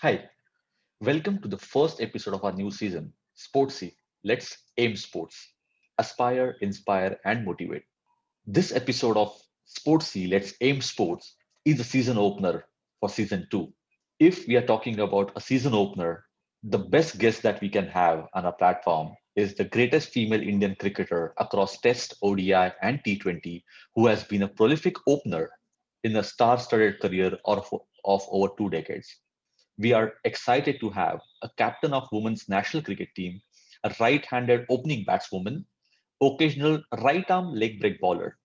Hi, welcome to the first episode of our new season, Sportsy. Let's aim sports. Aspire, inspire, and motivate. This episode of Sportsy, Let's Aim Sports is the season opener for season 2. If we are talking about a season opener, the best guest that we can have on our platform is the greatest female Indian cricketer across Test, ODI, and T20, who has been a prolific opener in a star studded career of over 2 decades. We are excited to have a captain of women's national cricket team, a right-handed opening batswoman, occasional right-arm leg break bowler,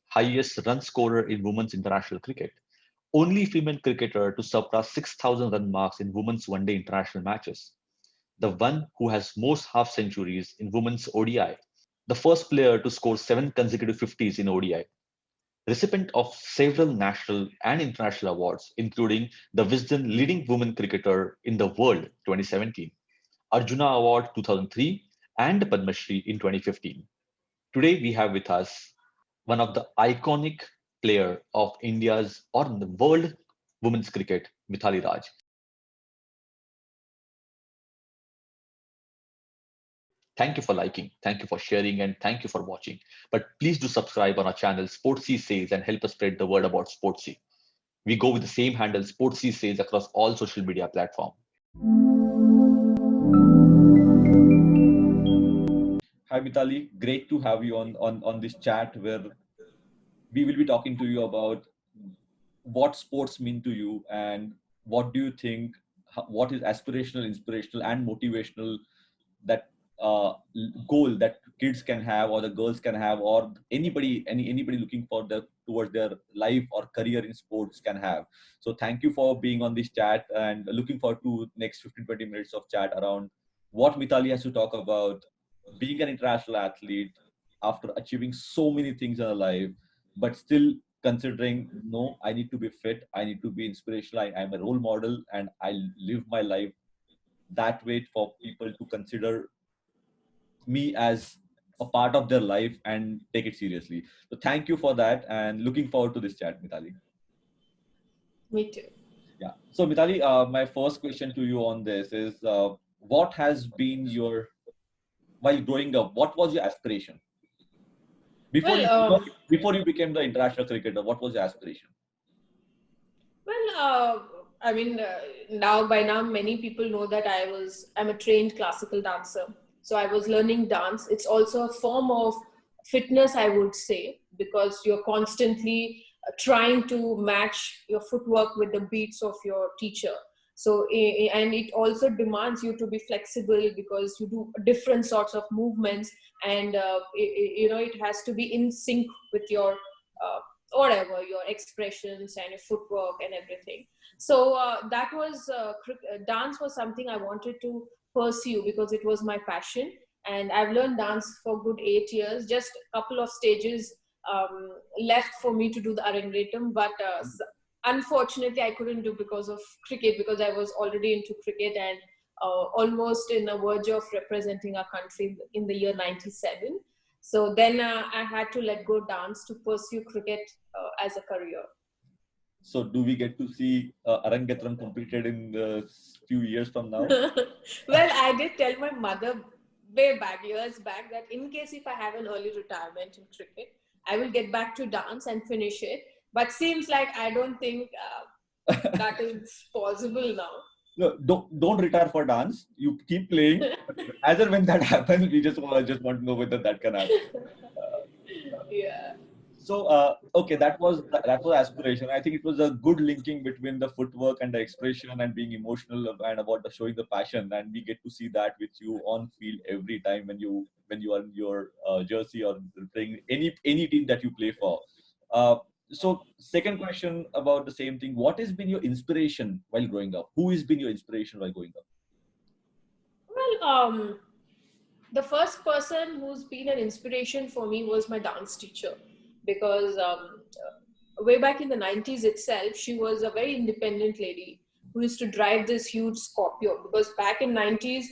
highest run scorer in women's international cricket, only female cricketer to surpass 6,000 run marks in women's one-day international matches, the one who has most half centuries in women's ODI, the first player to score 7 consecutive 50s in ODI, recipient of several national and international awards, including the Wisden Leading Women Cricketer in the World 2017, Arjuna Award 2003, and Padma Shri in 2015. Today we have with us one of the iconic player of India's or the world women's cricket, Mithali Raj. Thank you for liking, thank you for sharing, and thank you for watching. But please do subscribe on our channel Sportsy Says and help us spread the word about Sportsy. We go with the same handle Sportsy Says across all social media platforms. Hi Mitali, great to have you on this chat where we will be talking to you about what sports mean to you and what do you think, what is aspirational, inspirational, and motivational that goal that kids can have or the girls can have or anybody looking for towards their life or career in sports can have. So thank you for being on this chat and looking forward to next 15-20 minutes of chat around what Mitali has to talk about being an international athlete after achieving so many things in her life, but still considering, no, I need to be fit, I need to be inspirational, I'm a role model, and I live my life that way for people to consider me as a part of their life and take it seriously. So thank you for that and looking forward to this chat, Mitali. Me too. Yeah. So Mitali, my first question to you on this is, what has been your, while growing up, what was your aspiration? Before Well, you before, before you became the international cricketer, what was your aspiration? well, I mean, now by now many people know that I'm a trained classical dancer. So I was learning dance. It's also a form of fitness, I would say, because you're constantly trying to match your footwork with the beats of your teacher. So, and it also demands you to be flexible because you do different sorts of movements, and it has to be in sync with your whatever your expressions and your footwork and everything. So that was dance was something I wanted to pursue because it was my passion, and I've learned dance for good 8 years. Just a couple of stages left for me to do the arangetam, but unfortunately I couldn't do because of cricket, because I was already into cricket and almost in the verge of representing our country in the year 97. So then I had to let go dance to pursue cricket as a career. So do we get to see Arangetram completed in a few years from now? Well, I did tell my mother way back, years back, that in case if I have an early retirement in cricket, I will get back to dance and finish it. But seems like I don't think that is possible now. No, don't retire for dance. You keep playing. As and when that happens, we just want to know whether that can happen. Yeah. So okay, that was aspiration. I think it was a good linking between the footwork and the expression and being emotional and about the showing the passion. And we get to see that with you on field every time when you are in your jersey or playing any team that you play for. Uh, so second question about the same thing: what has been your inspiration while growing up? Who has been your inspiration while growing up? Well, the first person who's been an inspiration for me was my dance teacher, because way back in the 90s itself, she was a very independent lady who used to drive this huge Scorpio, because back in 90s,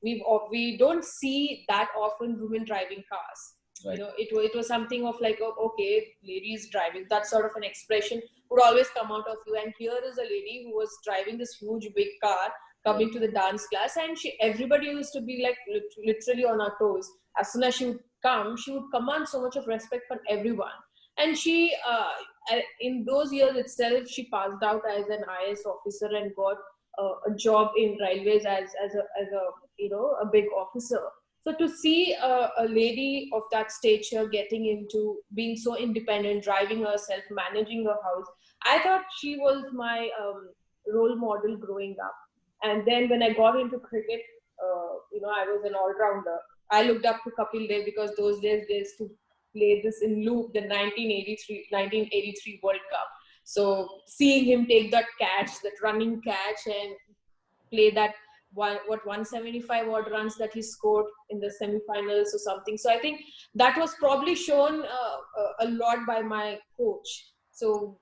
we don't see that often women driving cars. Right. It was something of like, oh, okay, ladies driving, that sort of an expression would always come out of you. And here is a lady who was driving this huge big car coming to the dance class, and everybody used to be like literally on her toes. As soon as she would command so much of respect from everyone. And she in those years itself, she passed out as an IS officer and got a job in railways as a a big officer. So to see a lady of that stature getting into being so independent, driving herself, managing her house, I thought she was my role model growing up. And then when I got into cricket, I was an all-rounder. I looked up to Kapil Dev because those days they used to play this in loop, the 1983 World Cup. So seeing him take that catch, that running catch, and play that 175 odd runs that he scored in the semi-finals or something. So I think that was probably shown a lot by my coach. So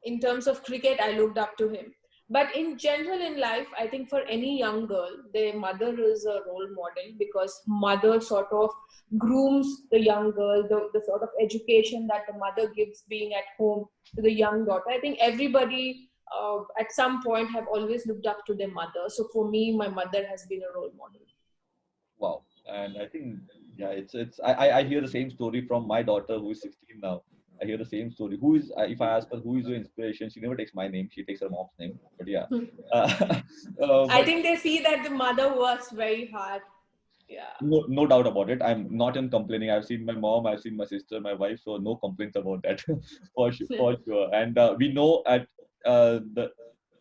in terms of cricket, I looked up to him. But in general in life, I think for any young girl, their mother is a role model, because mother sort of grooms the young girl, the sort of education that the mother gives being at home to the young daughter. I think everybody at some point have always looked up to their mother. So for me, my mother has been a role model. Wow. And I think, yeah, I hear the same story from my daughter who is 16 now. I hear the same story. Who is, if I ask her who is your inspiration, she never takes my name. She takes her mom's name. But yeah. I think they see that the mother works very hard. Yeah. No doubt about it. I'm not in complaining. I've seen my mom, I've seen my sister, my wife, so no complaints about that for sure. And we know at the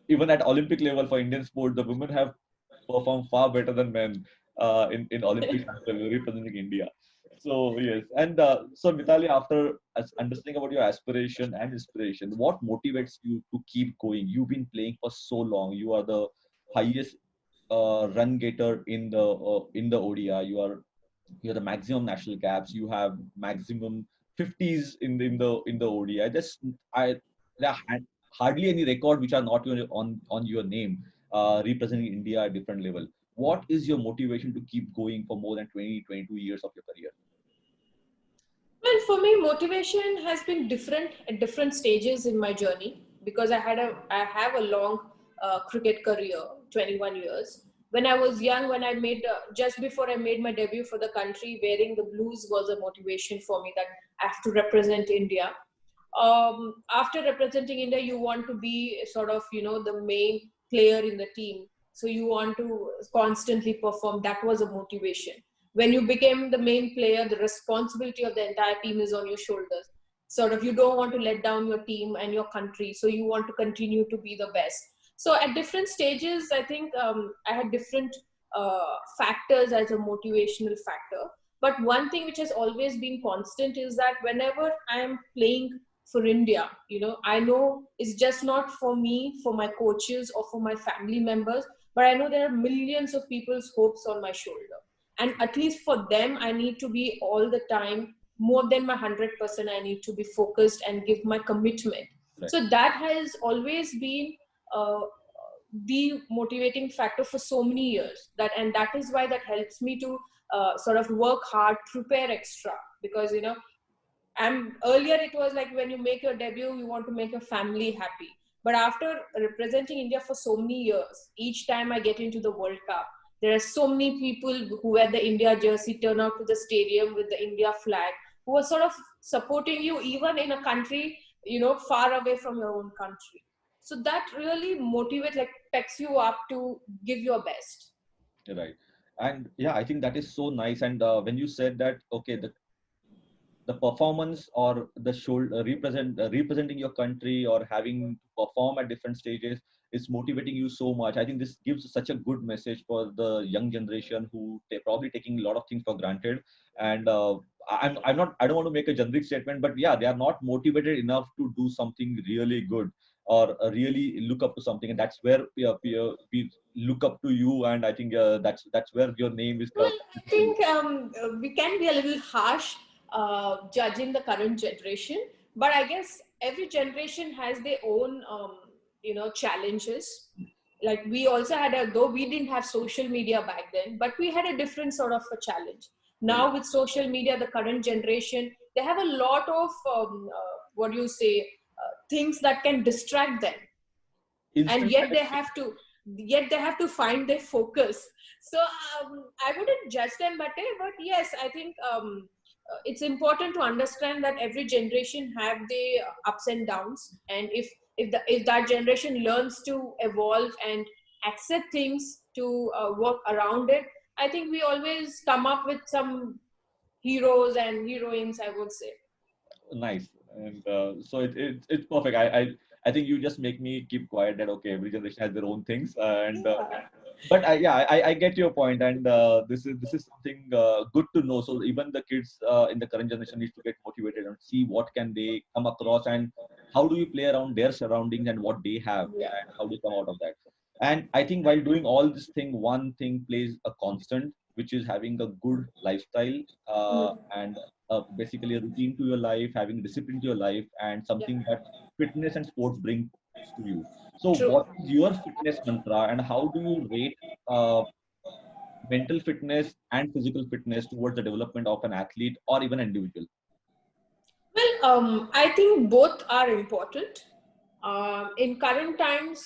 even at Olympic level for Indian sport, the women have performed far better than men in Olympics representing India. So yes, and so Mitali, after understanding about your aspiration and inspiration, what motivates you to keep going? You've been playing for so long. You are the highest run getter in the ODI. You're the maximum national caps. You have maximum 50s in the ODI. There are hardly any record which are not on your name, representing India at different level. What is your motivation to keep going for more than 22 years of your career? Well, for me, motivation has been different at different stages in my journey, because I have a long cricket career, 21 years. When I was young, when I made just before I made my debut for the country, wearing the blues was a motivation for me, that I have to represent India. After representing India, you want to be sort of the main player in the team, so you want to constantly perform. That was a motivation. When you became the main player, the responsibility of the entire team is on your shoulders. Sort of, you don't want to let down your team and your country, so you want to continue to be the best. So at different stages, I think I had different factors as a motivational factor. But one thing which has always been constant is that whenever I am playing for India, I know it's just not for me, for my coaches or for my family members, but I know there are millions of people's hopes on my shoulder. And at least for them, I need to be all the time, more than my 100%, I need to be focused and give my commitment. Right. So that has always been uh, the motivating factor for so many years. And that is why that helps me to sort of work hard, prepare extra, because earlier it was like when you make your debut, you want to make your family happy. But after representing India for so many years, each time I get into the World Cup, there are so many people who wear the India jersey, turn out to the stadium with the India flag, who are sort of supporting you even in a country, far away from your own country. So that really motivates, like pecks you up to give your best. Right. And yeah, I think that is so nice. And when you said that, okay, the performance or the shoulder representing your country or having to perform at different stages is motivating you so much. I think this gives such a good message for the young generation who they're probably taking a lot of things for granted. And I don't want to make a generic statement, but yeah, they are not motivated enough to do something really good or really look up to something, and that's where we look up to you. And I think that's where your name is. Well, I think we can be a little harsh judging the current generation, but I guess every generation has their own challenges. like we also had though we didn't have social media back then, but we had a different sort of a challenge. Now with social media, the current generation, they have a lot of what do you say, things that can distract them, and Instant yet they have to find their focus. So I wouldn't judge them, but yes, I think it's important to understand that every generation have the ups and downs, and if that generation learns to evolve and accept things to work around it, I think we always come up with some heroes and heroines, I would say. nice. And so it's perfect. I think you just make me keep quiet that okay, every generation has their own things, and Yeah. but I get your point, and this is something good to know. So even the kids in the current generation needs to get motivated and see what can they come across, and how do you play around their surroundings and what they have, Yeah. and how they come out of that. And I think while doing all this thing, one thing plays a constant, which is having a good lifestyle, Mm. and basically a routine to your life, having discipline to your life, and Yeah. something that fitness and sports brings to you. So, True. what is your fitness mantra, and how do you rate uh, mental fitness and physical fitness towards the development of an athlete or even an individual? Well, I think both are important. In current times,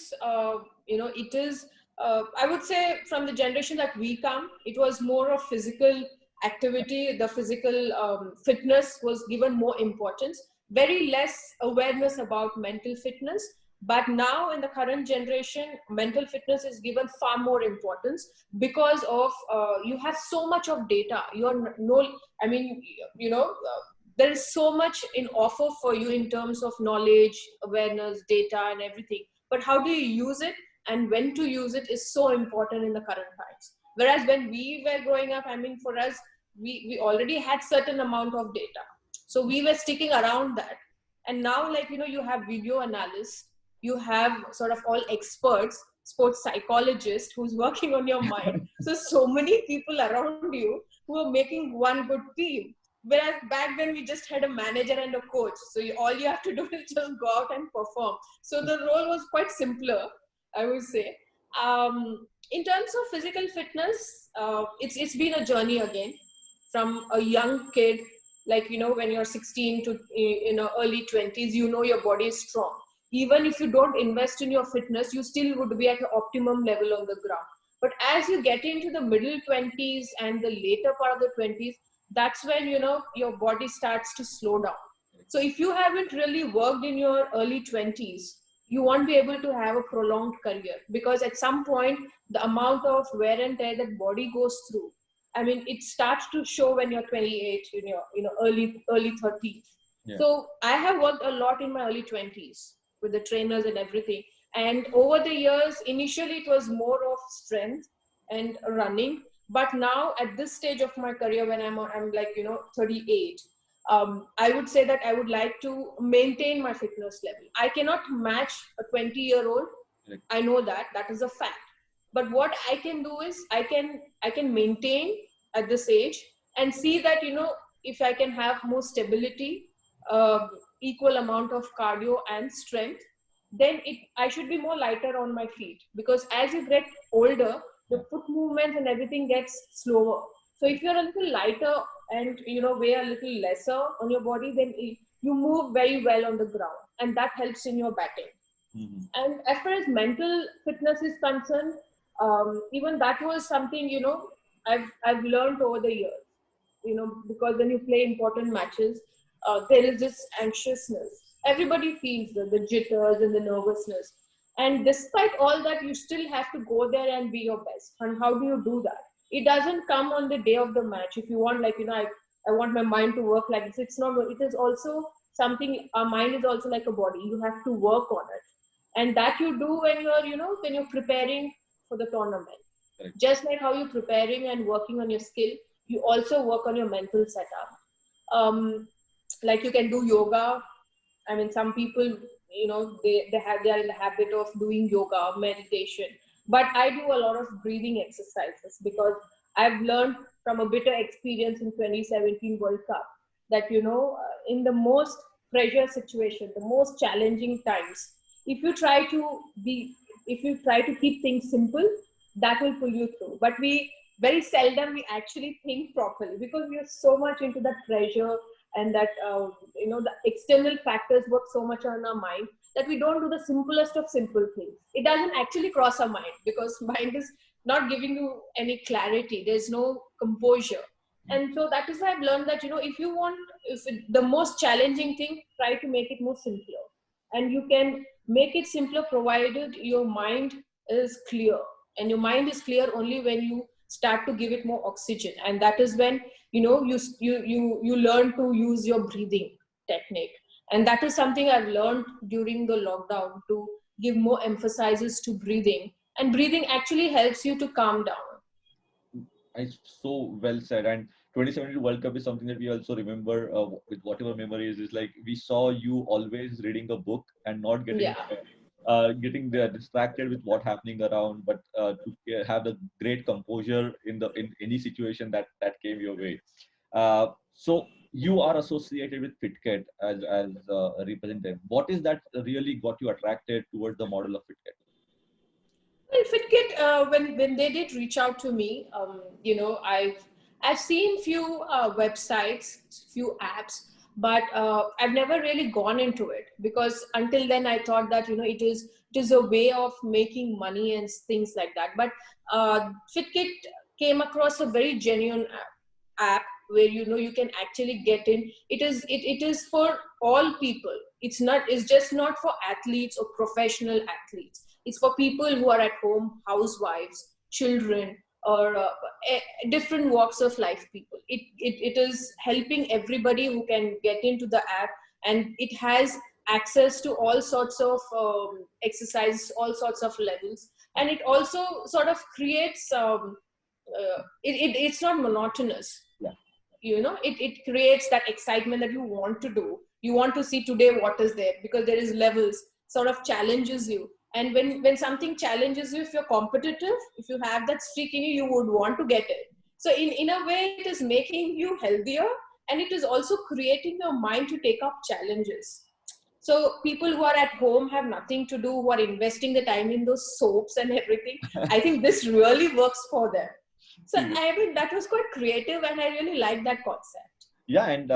it is, I would say, from the generation that we come, it was more of physical activity. The physical fitness was given more importance, very less awareness about mental fitness. But now, in the current generation, mental fitness is given far more importance because of you have so much of data. You're no, I mean, there is so much in offer for you in terms of knowledge, awareness, data, and everything. But how do you use it and when to use it is so important in the current times. Whereas when we were growing up, I mean, for us, we already had certain amount of data. So we were sticking around that. And now, like, you have video analysts, you have sort of all experts, sports psychologists who's working on your mind. So many people around you who are making one good team. Whereas back then we just had a manager and a coach. So all you have to do is just go out and perform. So the role was quite simpler, I would say. In terms of physical fitness, it's been a journey again. From a young kid, like when you're 16 to early 20s, your body is strong. Even if you don't invest in your fitness, you still would be at an optimum level on the ground. But as you get into the middle 20s and the later part of the 20s, that's when your body starts to slow down. So if you haven't really worked in your early 20s, you won't be able to have a prolonged career, because at some point the amount of wear and tear that body goes through, I mean, it starts to show when you're 28, early 30s. Yeah. So I have worked a lot in my early 20s with the trainers and everything. And over the years, initially it was more of strength and running. But now at this stage of my career, when I'm like, 38, I would say that I would like to maintain my fitness level. I cannot match a 20-year-old. Correct. I know that is a fact. But what I can do is I can maintain at this age and see that, if I can have more stability, uh, equal amount of cardio and strength, then I should be more lighter on my feet, because as you get older, the foot movement and everything gets slower. So if you're a little lighter and weigh a little lesser on your body, then you move very well on the ground, and that helps in your batting. Mhm. And as far as mental fitness is concerned, even that was something I've learned over the years. Because when you play important matches, there is this anxiousness. Everybody feels the jitters and the nervousness. And despite all that, you still have to go there and be your best. And how do you do that? It doesn't come on the day of the match. If you want, like, I want my mind to work like this. It's not. It is also something. Our mind is also like a body. You have to work on it, and that you do when you're preparing for the tournament. Correct. Just like how you're preparing and working on your skill, you also work on your mental setup. Like, you can do yoga. I mean, some people, they are in the habit of doing yoga, meditation. But I do a lot of breathing exercises, because I've learned from a bitter experience in 2017 World Cup that, in the most pressure situation, the most challenging times, if you try to if you try to keep things simple, that will pull you through. But we very seldom we actually think properly because we are so much into that pressure and that the external factors work so much on our mind that we don't do the simplest of simple things. It doesn't actually cross our mind because mind is not giving you any clarity. There's no composure. And so that is why I've learned that, the most challenging thing, try to make it more simpler. And you can make it simpler provided your mind is clear. And your mind is clear only when you start to give it more oxygen. And that is when, you learn to use your breathing technique. And that is something I've learned during the lockdown, to give more emphasis to breathing. And breathing actually helps you to calm down. So well said. And 2017 World Cup is something that we also remember with whatever memories. Is like we saw you always reading a book and not getting distracted with what happening around, but to have the great composure in any situation that came your way. So you are associated with FitKit as a representative. What is that really got you attracted towards the model of FitKit? Well, FitKit, when they did reach out to me, I've seen few websites, few apps, but I've never really gone into it because until then I thought that it is a way of making money and things like that. But FitKit came across a very genuine app where you can actually get in. It is for all people. It's just not for athletes or professional athletes. It's for people who are at home, housewives, children, or different walks of life people. It is helping everybody who can get into the app, and it has access to all sorts of exercises, all sorts of levels, and it also sort of creates. It's not monotonous. Yeah. It creates that excitement that you want to do. You want to see today what is there because there is levels, sort of challenges you. And when something challenges you, if you're competitive, if you have that streak in you, you would want to get it. So in a way, it is making you healthier, and it is also creating your mind to take up challenges. So people who are at home have nothing to do, who are investing the time in those soaps and everything, I think this really works for them. So I mean, that was quite creative, and I really like that concept. Yeah, and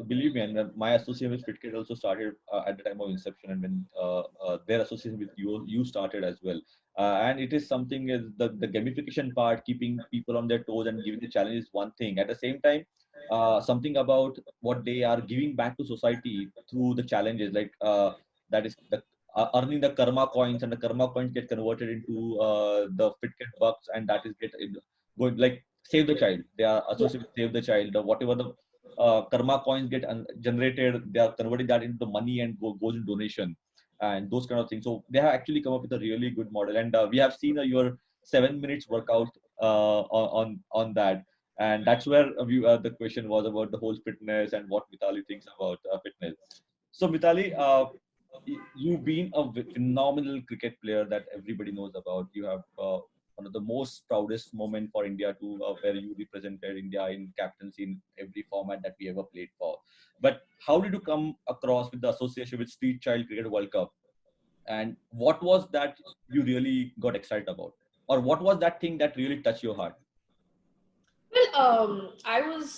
believe me, and my association with FitKit also started at the time of inception, and when their association with you started as well. And it is something is the gamification part, keeping people on their toes and giving the challenge is one thing. At the same time, something about what they are giving back to society through the challenges, like that is earning the karma coins, and the karma coins get converted into the FitKit bucks, and that is going like Save the Child. They are associated with Save the Child, whatever the karma coins get generated, they are converting that into money and goes in donation and those kind of things. So they have actually come up with a really good model, and we have seen your 7 minutes workout on that, and that's where the question was about the whole fitness and what Mithali thinks about fitness. So Mithali, you've been a phenomenal cricket player that everybody knows about. You have one of the most proudest moment for India to where you represented India in captaincy in every format that we ever played for. But how did you come across with the association with Street Child Cricket World Cup? And what was that you really got excited about? Or what was that thing that really touched your heart? Well, I was,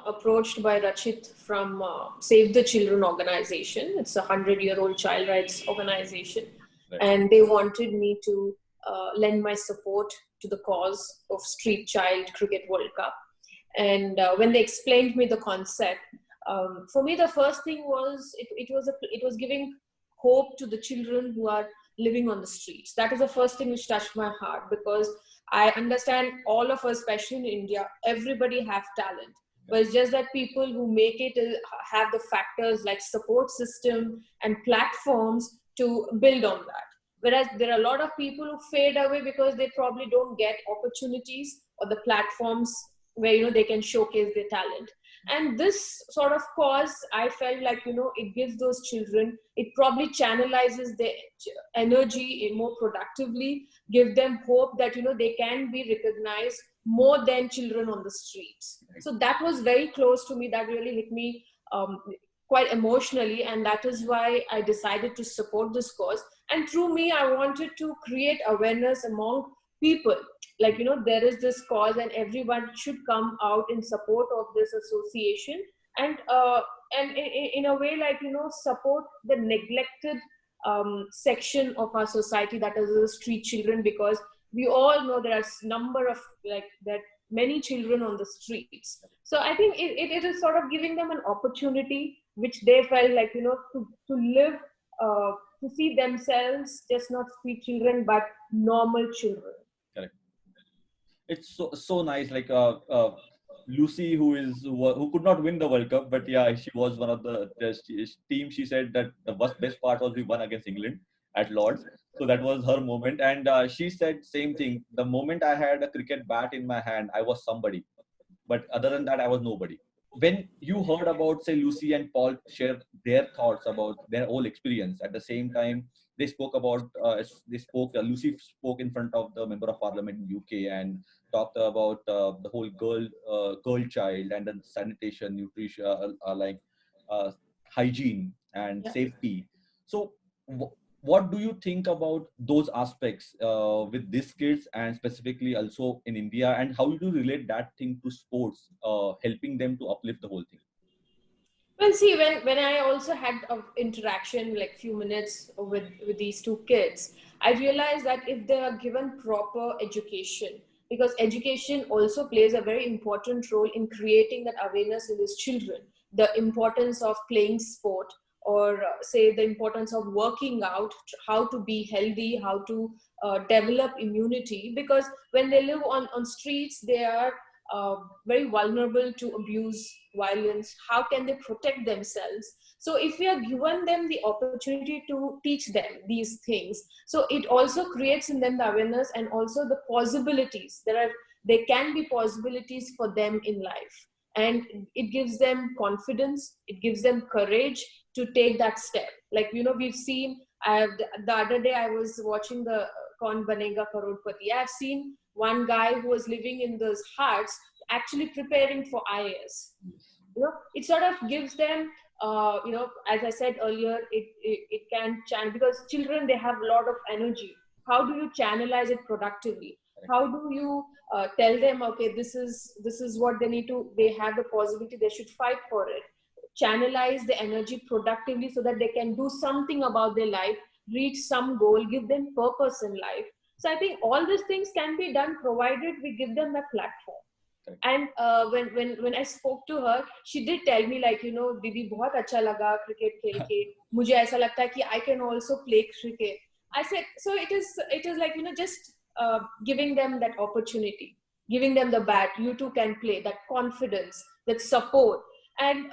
approached by Rachit from Save the Children organization. It's a 100-year-old child rights organization. Right. And they wanted me to lend my support to the cause of Street Child Cricket World Cup. And when they explained me the concept, for me the first thing was it was giving hope to the children who are living on the streets. That is the first thing which touched my heart, because I understand all of us, especially in India, everybody have talent. But it's just that people who make it have the factors like support system and platforms to build on that. Whereas there are a lot of people who fade away because they probably don't get opportunities or the platforms where they can showcase their talent. And this sort of cause, I felt like it gives those children, it probably channelizes their energy more productively, give them hope that they can be recognized more than children on the streets. So that was very close to me. That really hit me quite emotionally, and that is why I decided to support this cause. And through me, I wanted to create awareness among people. Like, there is this cause, and everyone should come out in support of this association, and in a way, like, support the neglected section of our society, that is the street children, because we all know there are number of like that many children on the streets. So I think it is sort of giving them an opportunity which they felt like, to live, to see themselves just not street children but normal children. Correct. It's so nice. Like Lucy, who could not win the World Cup, but yeah, she was one of the team. She said that the best part was we won against England at Lords. So that was her moment, and she said same thing. The moment I had a cricket bat in my hand, I was somebody. But other than that, I was nobody. When you heard about, say, Lucy and Paul share their thoughts about their whole experience, at the same time, they spoke about, Lucy spoke in front of the Member of Parliament in UK and talked about the whole girl child and then sanitation, nutrition, uh, hygiene and Yeah. safety. So, what do you think about those aspects with these kids and specifically also in India, and how do you relate that thing to sports, helping them to uplift the whole thing? Well, see, when I also had an interaction, like few minutes with these two kids, I realized that if they are given proper education, because education also plays a very important role in creating that awareness in these children, the importance of playing sport, or say the importance of working out, how to be healthy, how to develop immunity, because when they live on streets, they are very vulnerable to abuse, violence. How can they protect themselves? So if we are given them the opportunity to teach them these things, so it also creates in them the awareness and also the possibilities. There can be possibilities for them in life, and it gives them confidence, it gives them courage to take that step. Like, we've seen, the other day I was watching the Kaun Banega Crorepati. I've seen one guy who was living in those huts actually preparing for IAS. It sort of gives them, as I said earlier, it can channel, because children, they have a lot of energy. How do you channelize it productively? How do you tell them, okay, this is what they need to, they have the possibility, they should fight for it. Channelize the energy productively so that they can do something about their life, reach some goal, give them purpose in life. So I think all these things can be done provided we give them a platform. And when I spoke to her, she did tell me, like, Didi, बहुत अच्छा लगा cricket खेल के, मुझे ऐसा लगता है कि I can also play cricket. I said, so it is like, just giving them that opportunity, giving them the bat, you too can play, that confidence, that support, and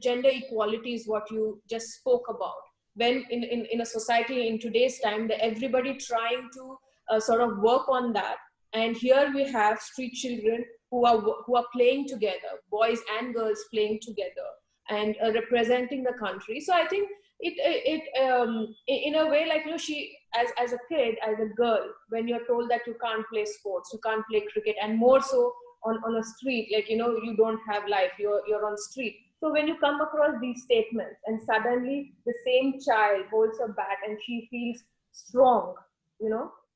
gender equality is what you just spoke about. When in a society in today's time, that everybody trying to sort of work on that, and here we have street children who are playing together, boys and girls playing together, and representing the country. So I think in a way, like, she, as a kid, as a girl, when you're told that you can't play sports, you can't play cricket, and more so on a street, like, you don't have life, you're on street. So when you come across these statements, and suddenly the same child holds a bat and she feels strong,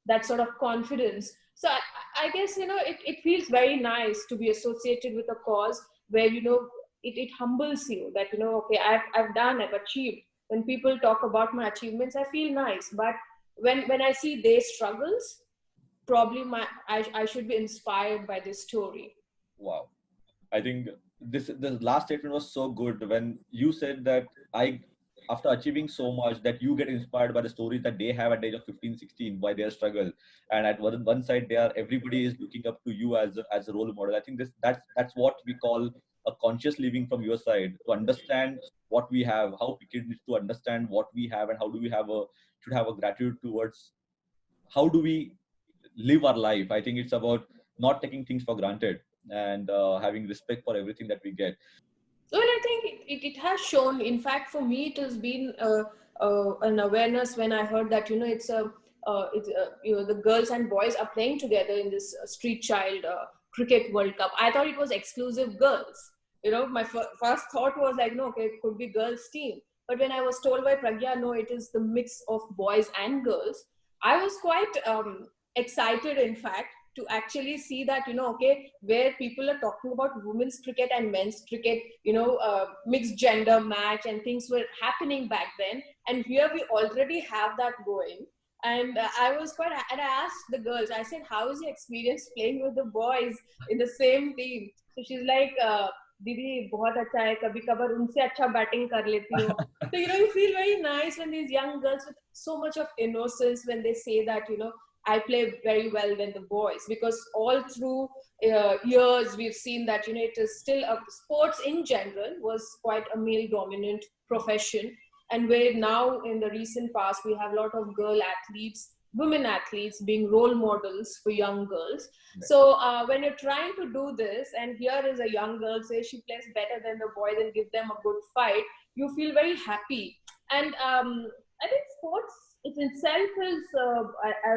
that sort of confidence. So I guess, it feels very nice to be associated with a cause where, it humbles you, that, okay, I've achieved. When people talk about my achievements, I feel nice. But when I see their struggles, probably I should be inspired by this story. Wow. I think the last statement was so good when you said that after achieving so much, that you get inspired by the stories that they have at the age of 15, 16, by their struggle. And at one side, everybody is looking up to you as a role model. I think that's what we call a conscious living from your side, to understand what we have, how cricket needs to understand what we have, and how do we should have a gratitude towards how do we live our life. I think it's about not taking things for granted and having respect for everything that we get. Well, I think it has shown. In fact, for me, it has been an awareness when I heard that, it's the girls and boys are playing together in this street child cricket World Cup. I thought it was exclusive girls. My first thought was like, no, okay, it could be girls team. But when I was told by Pragya, no, it is the mix of boys and girls, I was quite excited, in fact, to actually see that, okay, where people are talking about women's cricket and men's cricket, mixed gender match and things were happening back then. And here we already have that going. And and I asked the girls, I said, how is your experience playing with the boys in the same team? So she's like, दीदी बहुत अच्छा है, कभी कभार उनसे अच्छा batting कर लेती हो. So you feel very nice when these young girls with so much of innocence, when they say that I play very well than the boys, because all through years we've seen that it is still sports in general was quite a male dominant profession, and where now in the recent past we have a lot of girl athletes, women athletes being role models for young girls. Right. So when you're trying to do this, and here is a young girl say she plays better than the boys and give them a good fight, you feel very happy. And I think sports it itself is,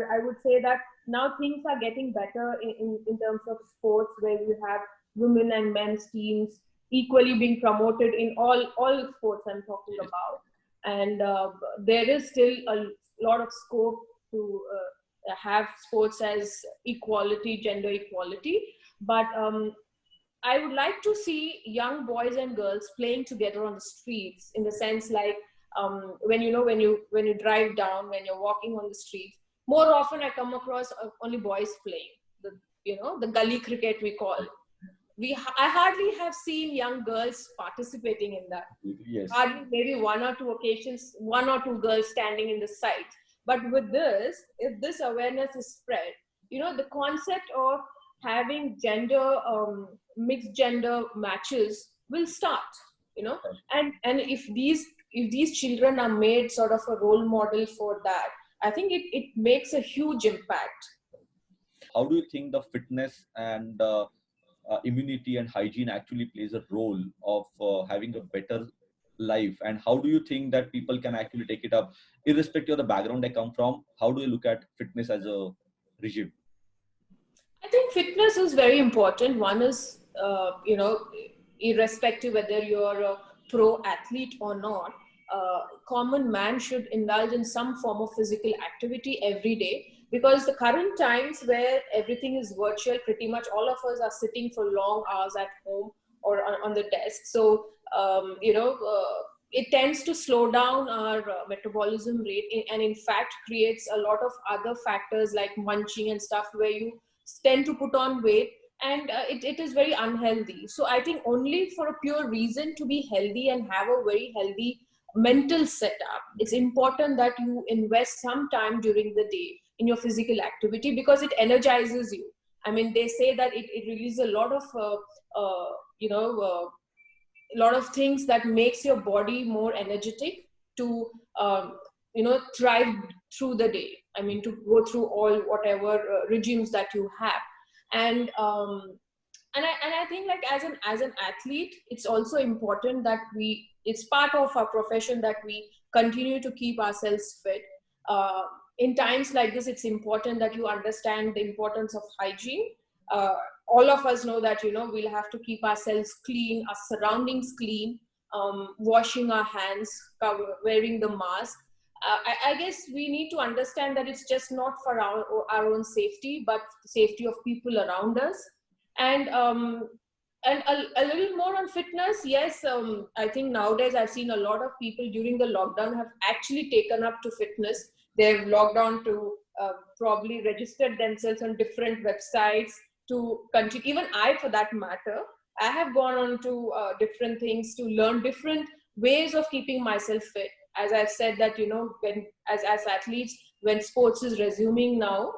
I would say that now things are getting better in terms of sports, where you have women and men's teams equally being promoted in all sports I'm talking about. And there is still a lot of scope to have sports as equality, gender equality. But I would like to see young boys and girls playing together on the streets, in the sense like when you drive down, when you're walking on the streets, more often I come across only boys playing the gully cricket we call. I hardly have seen young girls participating in that. Yes. Hardly, maybe one or two occasions, one or two girls standing in the side. But with this, if this awareness is spread, the concept of having mixed gender matches will start, and if these children are made sort of a role model for that, I think it makes a huge impact. How do you think the fitness and immunity and hygiene actually plays a role of having a better life, and how do you think that people can actually take it up irrespective of the background they come from? How do you look at fitness as a regime? I think fitness is very important. One is irrespective whether you're a pro athlete or not, common man should indulge in some form of physical activity every day, because the current times where everything is virtual, pretty much all of us are sitting for long hours at home or on the desk. So it tends to slow down our metabolism rate, and in fact creates a lot of other factors like munching and stuff, where you tend to put on weight, and it is very unhealthy. So I think only for a pure reason to be healthy and have a very healthy mental setup, it's important that you invest some time during the day in your physical activity, because it energizes you. I mean, they say that it releases a lot of a lot of things that makes your body more energetic to thrive through the day. I mean, to go through all whatever regimes that you have. And I think, like, as an athlete, it's also important that it's part of our profession that we continue to keep ourselves fit. In times like this, it's important that you understand the importance of hygiene. All of us know that we'll have to keep ourselves clean, our surroundings clean, washing our hands, wearing the mask. I guess we need to understand that it's just not for our own safety, but the safety of people around us. And a little more on fitness. Yes, I think nowadays I've seen a lot of people during the lockdown have actually taken up to fitness. They've logged on to probably registered themselves on different websites to continue. Even I, for that matter, I have gone on to different things to learn different ways of keeping myself fit. As I've said that, when as athletes, when sports is resuming now,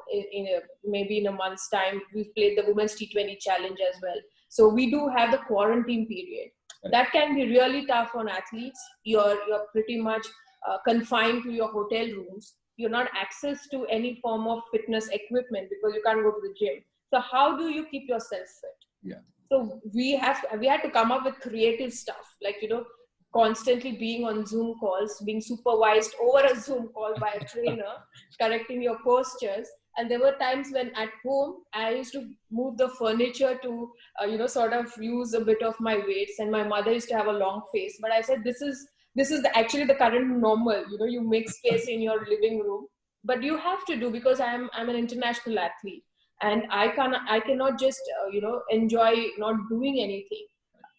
maybe in a month's time, we've played the Women's T20 Challenge as well. So we do have the quarantine period. Right. That can be really tough on athletes. You're pretty much confined to your hotel rooms. You're not access to any form of fitness equipment because you can't go to the gym. So how do you keep yourself fit? Yeah. So we had to come up with creative stuff, like, constantly being on Zoom calls, being supervised over a Zoom call by a trainer, correcting your postures. And there were times when at home I used to move the furniture to, sort of use a bit of my weights. And my mother used to have a long face, but I said, this is actually the current normal. You make space in your living room, but you have to do, because I'm an international athlete, and I cannot just enjoy not doing anything.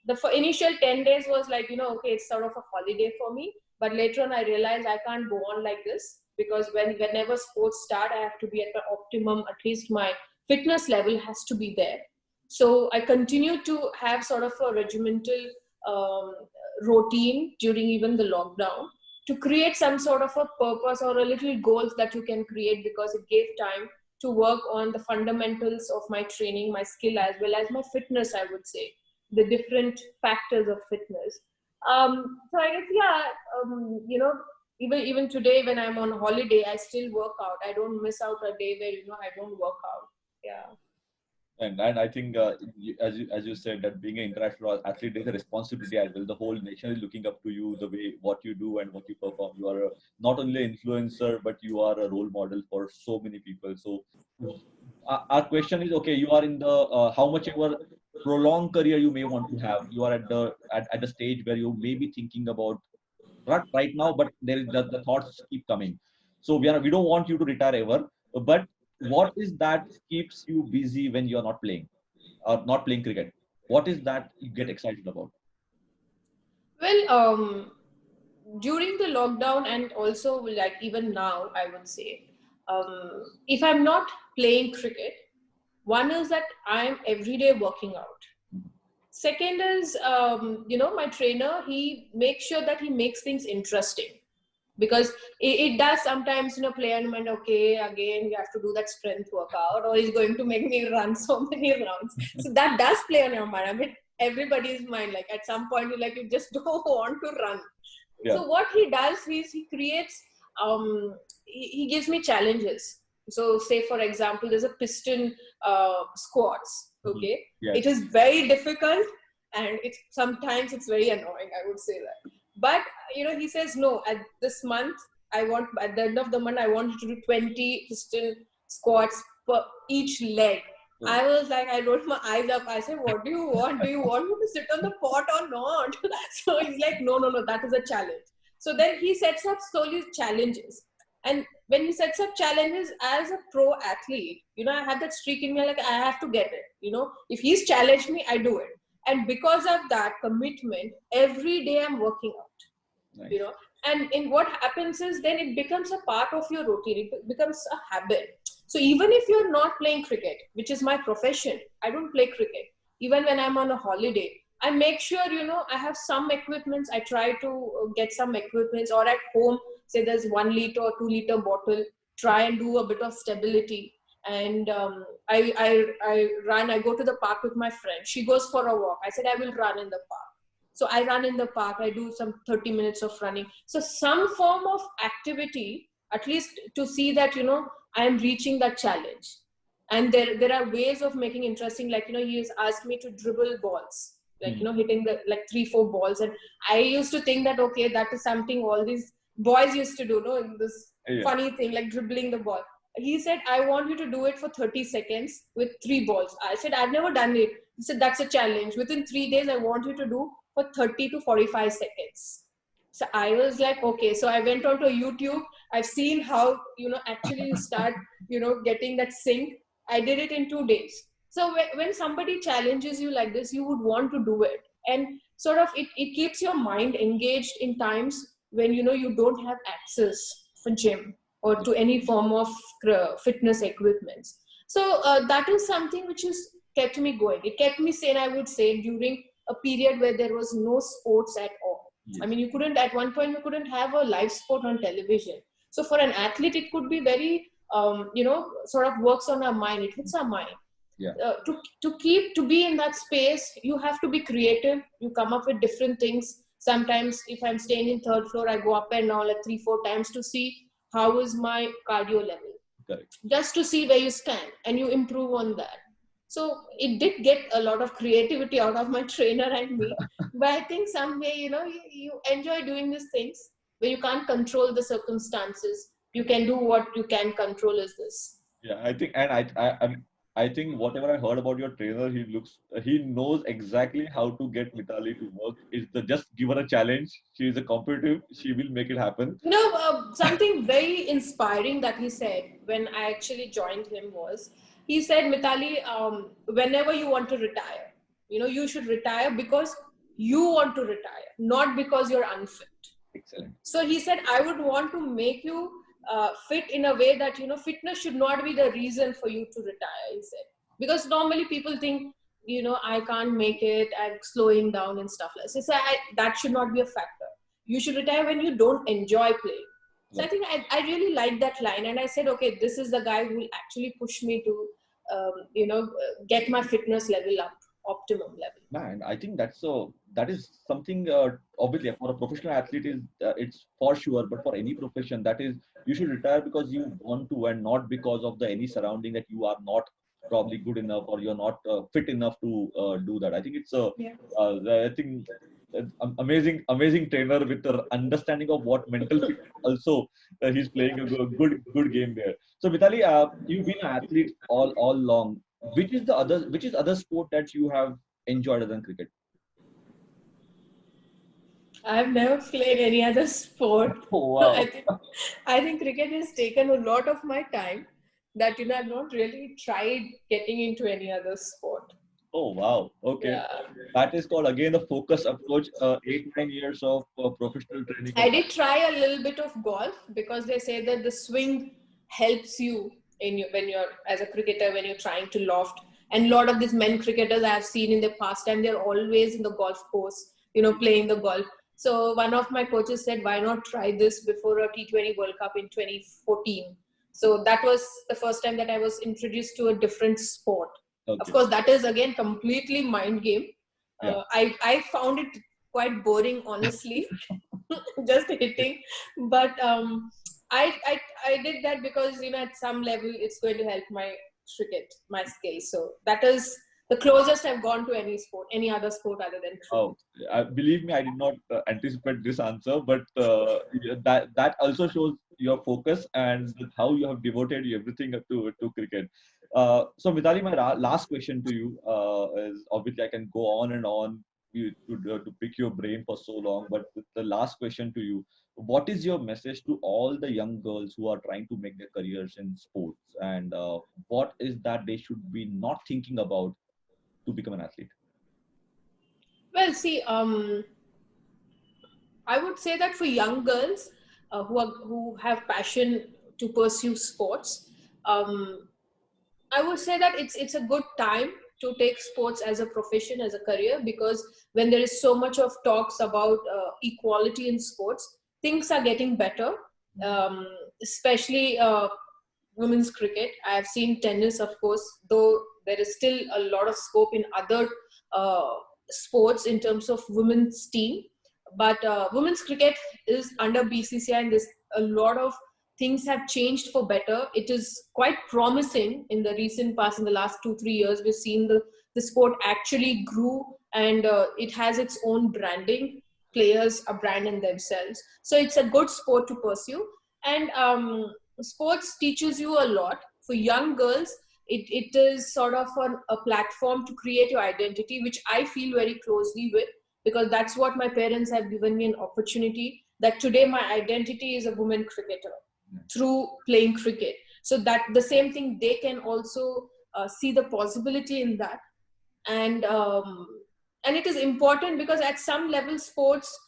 The initial 10 days was like, okay, it's sort of a holiday for me. But later on, I realized I can't go on like this, because whenever sports start, I have to be at the optimum. At least my fitness level has to be there. So I continue to have sort of a regimental um, routine during even the lockdown, to create some sort of a purpose or a little goals that you can create, because it gave time to work on the fundamentals of my training, my skill, as well as my fitness, I would say, the different factors of fitness. So I guess, yeah, even today when I'm on holiday, I still work out. I don't miss out a day where I don't work out. Yeah. And I think as you said, that being an international athlete is a responsibility as well. The whole nation is looking up to you, the way what you do and what you perform. You are not only an influencer, but you are a role model for so many people. So our question is, okay, you are in the how much ever prolonged career you may want to have. You are at the stage where you may be thinking about, not right now, but there is the thoughts keep coming. So we don't want you to retire ever, but what is that keeps you busy when you are not playing or not playing cricket? What is that you get excited about? Well, during the lockdown, and also like even now, I would say, if I'm not playing cricket, one is that I'm every day working out. Second is, my trainer, he makes sure that he makes things interesting, because it does sometimes, play on mind, okay, again, we have to do that strength workout, or he's going to make me run so many rounds. So that does play on your mind. I mean, everybody's mind, like at some point, you just don't want to run. Yeah. So what he does is he creates, he gives me challenges. So say, for example, there's a piston squats. Okay. Yes. It is very difficult, and sometimes it's very annoying, I would say that. But, he says, no, at this month, at the end of the month, I want you to do 20 piston squats per each leg. I was like, I rolled my eyes up. I said, what do you want? Do you want me to sit on the pot or not? So he's like, no, that is a challenge. So then he sets up slowly challenges. And when he sets up challenges as a pro athlete, I have that streak in me, like, I have to get it. If he's challenged me, I do it. And because of that commitment, every day I'm working out. Nice. And in what happens is, then it becomes a part of your routine. It becomes a habit. So even if you're not playing cricket, which is my profession, I don't play cricket. Even when I'm on a holiday, I make sure, I have some equipments. I try to get some equipments, or at home, say there's 1 liter or 2 liter bottle, try and do a bit of stability. And I run, I go to the park with my friend. She goes for a walk. I said, I will run in the park. So I run in the park. I do some 30 minutes of running. So some form of activity, at least to see that, I am reaching that challenge. And there are ways of making interesting, like, he has asked me to dribble balls, like, hitting the, like 3-4 balls. And I used to think that, okay, that is something all these boys used to do, in this funny thing, like dribbling the ball. He said, I want you to do it for 30 seconds with 3 balls. I said, I've never done it. He said, that's a challenge. Within 3 days, I want you to do for 30 to 45 seconds. So I was like, okay. So I went on to YouTube. I've seen how, actually you start, getting that sync. I did it in 2 days. So when somebody challenges you like this, you would want to do it. And sort of it keeps your mind engaged in times when, you don't have access for gym or to any form of fitness equipments. So that is something which has kept me going. It kept me sane, I would say, during a period where there was no sports at all. Yes. I mean, at one point, you couldn't have a live sport on television. So for an athlete, it could be very, sort of works on our mind. It hits our mind. Yeah. To be in that space, you have to be creative. You come up with different things. Sometimes if I'm staying in 3rd floor, I go up and down like 3-4 times to see how is my cardio level. Correct. Just to see where you stand, and you improve on that. So it did get a lot of creativity out of my trainer and me. But I think someday, you enjoy doing these things where you can't control the circumstances. You can do what you can control is this. Yeah, I think, and I think whatever I heard about your trainer, he knows exactly how to get Mitali to work. Is the just give her a challenge. She is a competitive. She will make it happen. Something very inspiring that he said when I actually joined him was, he said, Mitali, whenever you want to retire, you should retire because you want to retire, not because you're unfit. Excellent. So he said, I would want to make you fit in a way that, fitness should not be the reason for you to retire, he said. Because normally people think, I can't make it, I'm slowing down and stuff like that. So that should not be a factor. You should retire when you don't enjoy playing. So I think I really like that line. And I said, okay, this is the guy who will actually push me to, get my fitness level up, optimum level. Man, I think that is something obviously for a professional athlete is it's for sure, but for any profession that is you should retire because you want to and not because of the any surrounding that you are not probably good enough or you're not fit enough to do that. I think it's a Yeah. I think amazing trainer with the understanding of what mental fit also he's playing a good game there. So Vitali, you've been an athlete all long. Which is other sport that you have enjoyed other than cricket? I've never played any other sport. Oh I wow. think I think cricket has taken a lot of my time that I've not really tried getting into any other sport. Oh wow. Okay. Yeah. That is called again the focus approach. 8 9 years of professional training of I did try a little bit of golf because they say that the swing helps you when you're as a cricketer when you're trying to loft. And a lot of these men cricketers I have seen in the past time, they're always in the golf course, playing the golf. So one of my coaches said, why not try this before a T20 World Cup in 2014? So that was the first time that I was introduced to a different sport. Of okay. course, that is again completely mind game. Yeah. I found it quite boring, honestly. Just hitting, but I did that because at some level it's going to help my skills. So that is the closest I've gone to any other sport other than cricket. Oh, believe me, I did not anticipate this answer, but yeah, that also shows your focus and how you have devoted everything to cricket. So, Mitali, my last question to you is obviously I can go on and on to pick your brain for so long, but the last question to you: what is your message to all the young girls who are trying to make their careers in sports, and what is that they should be not thinking about to become an athlete? Well, see, I would say that for young girls who have passion to pursue sports, um, I would say that it's a good time to take sports as a profession, as a career, because when there is so much of talks about equality in sports, things are getting better. Um, Especially women's cricket. I have seen tennis, of course, though there is still a lot of scope in other uh, sports in terms of women's team. But women's cricket is under BCCI, and there's a lot of things have changed for better. It is quite promising in the recent past. In the last 2 3 years, we've seen the sport actually grew, and it has its own branding. Players are branding themselves, so it's a good sport to pursue. And sports teaches you a lot. For young girls, it is sort of a platform to create your identity, which I feel very closely with, because that's what my parents have given me an opportunity, that today my identity is a woman cricketer through playing cricket. So that the same thing, they can also see the possibility in that. And um, and it is important because at some level sports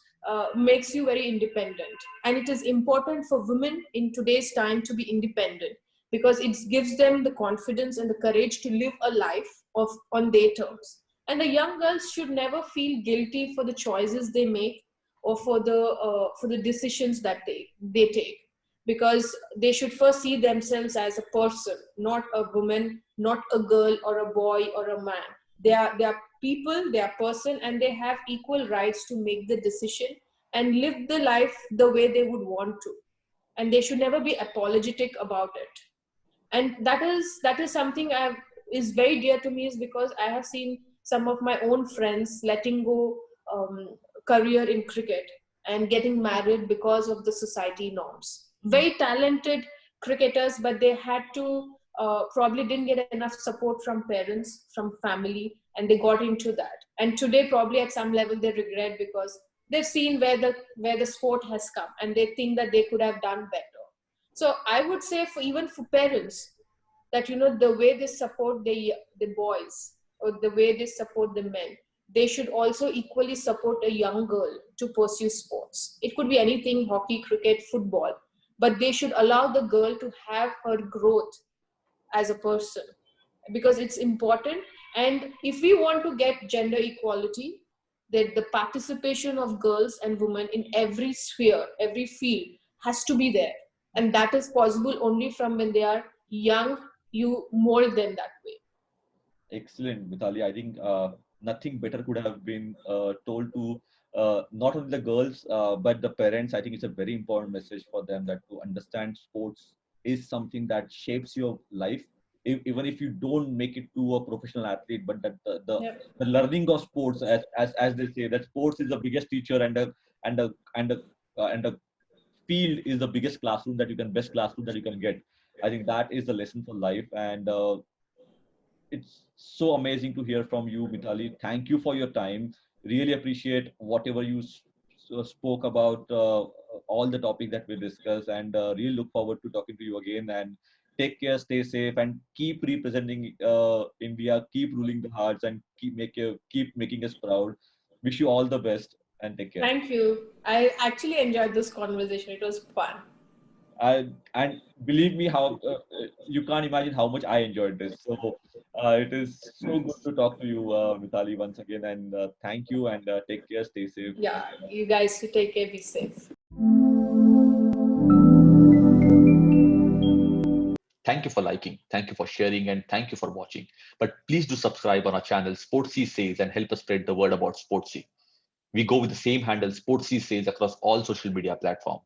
makes you very independent, and it is important for women in today's time to be independent, because it gives them the confidence and the courage to live a life of on their terms. And the young girls should never feel guilty for the choices they make, or for the decisions that they take, because they should first see themselves as a person, not a woman, not a girl or a boy or a man. They are people, they are person, and they have equal rights to make the decision and live the life the way they would want to. And they should never be apologetic about it. And that is something is very dear to me, is because I have seen some of my own friends letting go career in cricket and getting married because of the society norms. Very talented cricketers, but they had to probably didn't get enough support from parents, from family, and they got into that. And today, probably at some level, they regret because they've seen where the sport has come, and they think that they could have done better. So I would say, for even for parents, that the way they support the boys, or the way they support the men, they should also equally support a young girl to pursue sports. It could be anything: hockey, cricket, football, but they should allow the girl to have her growth as a person, because it's important. And if we want to get gender equality, that the participation of girls and women in every sphere, every field, has to be there. And that is possible only from when they are young. You mold them that way. Excellent, Mitali. I think nothing better could have been told to not only the girls but the parents. I think it's a very important message for them that to understand sports is something that shapes your life. Even if you don't make it to a professional athlete, but that Yep. the learning of sports, as they say, that sports is the biggest teacher, and a and a and a field is the biggest classroom that you can best classroom that you can get. I think that is the lesson for life, and it's so amazing to hear from you, Mitali. Thank you for your time. Really appreciate whatever you spoke about, all the topic that we discussed, and really look forward to talking to you again. And take care, stay safe, and keep representing India. Keep ruling the hearts, and keep making us proud. Wish you all the best, and take care. Thank you. I actually enjoyed this conversation. It was fun. And believe me, how you can't imagine how much I enjoyed this. So it is so good to talk to you, Mitali, once again. And thank you, and take care, stay safe. Yeah, you guys should take care, be safe. Thank you for liking, thank you for sharing, and thank you for watching. But please do subscribe on our channel Sportsy Says and help us spread the word about Sportsy. We go with the same handle Sportsy Says across all social media platforms.